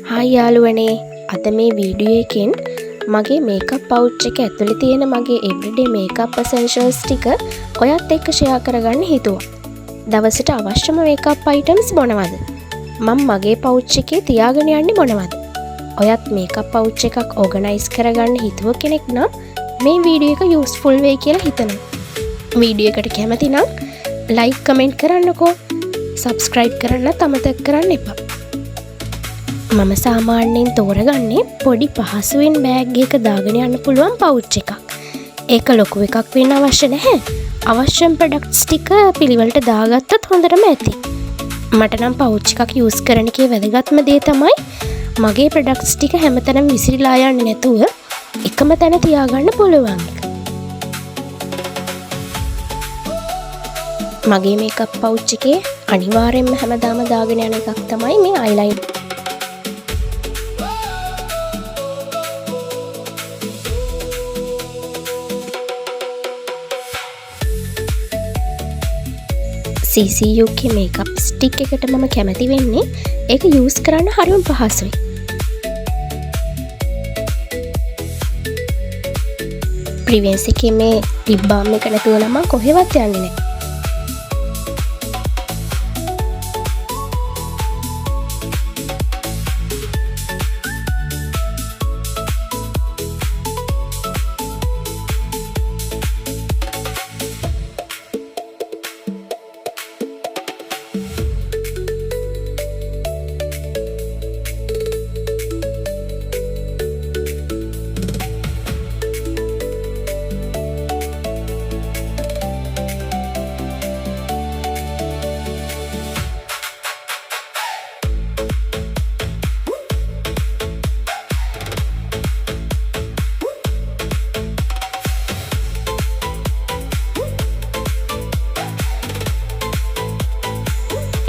Hi යාළුවනේ, අද මේ වීඩියෝ එකෙන් මගේ මේකප් පවුච් එක ඇතුලේ තියෙන මගේ එවරිඩේ මේකප් එසෙන්ෂල්ස් ටික ඔයත් එක්ක ෂෙයා කරගන්න හිතුවා. දවසට අවශ්‍යම මේකප් අයිටම්ස් මොනවද? මම මගේ පවුච් එකේ තියාගෙන යන්නේ මොනවද? ඔයත් මේකප් පවුච් එකක් ඕගනයිස් කරගන්න හිතුව කෙනෙක් නම් මේ වීඩියෝ එක යූස්ෆුල් වෙයි කියලා හිතනවා. වීඩියෝ එකට කැමති නම් ලයික් කමෙන්ට් කරන්නකෝ. සබ්ස්ක්‍රයිබ් කරන්නත් අමතක කරන්න එපා. මම සාමාන්‍යයෙන් තෝරගන්නේ පොඩි පහසුවෙන් බෑග් එක දාගෙන යන්න පුළුවන් පවුච් එකක්. ඒක ලොකු එකක් වෙන්න අවශ්‍ය නැහැ. අවශ්‍යම ප්‍රොඩක්ට්ස් ටික පිළිවෙලට දාගත්තොත් හොඳටම ඇති. මට නම් පවුච් එකක් යූස් කරන එකේ වැදගත්ම දේ තමයි මගේ ප්‍රොඩක්ට්ස් ටික හැමතැනම විසිරීලා යන්නේ නැතුව එකම තැන තියාගන්න පුළුවන් එක. මගේ මේකප් පවුච් එකේ අනිවාර්යෙන්ම හැමදාම දාගෙන යන එකක් තමයි මේ අයිලයිනර්. CCUK මේකප් ස්ටික් එකට මම කැමති වෙන්නේ ඒක යූස් කරන්න හරිම පහසුයි. ප්‍රිවෙන්ස් එකේ මේ ලිප් බාම් එක නැතුව නම් මම කොහෙවත් යන්නේ නැහැ.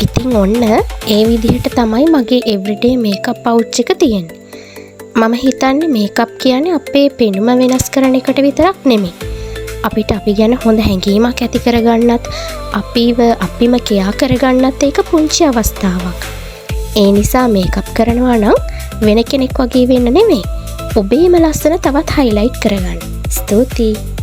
ඉතින් ඔන්න ඒ විදිහට තමයි මගේ එවරිඩේ මේකප් පවුච් එක තියෙන්නේ. මම හිතන්නේ මේකප් කියන්නේ අපේ පෙනුම වෙනස් කරන එකට විතරක් නෙමෙයි. අපිට අපි ගැන හොඳ හැඟීමක් ඇති කරගන්නත්, අපිම කෙයා කරගන්නත් ඒක පුංචි අවස්ථාවක්. ඒ නිසා මේකප් කරනවා නම් වෙන කෙනෙක් වගේ වෙන්න නෙමෙයි. ඔබේම ලස්සන තවත් හයිලයිට් කරගන්න. ස්තුතියි.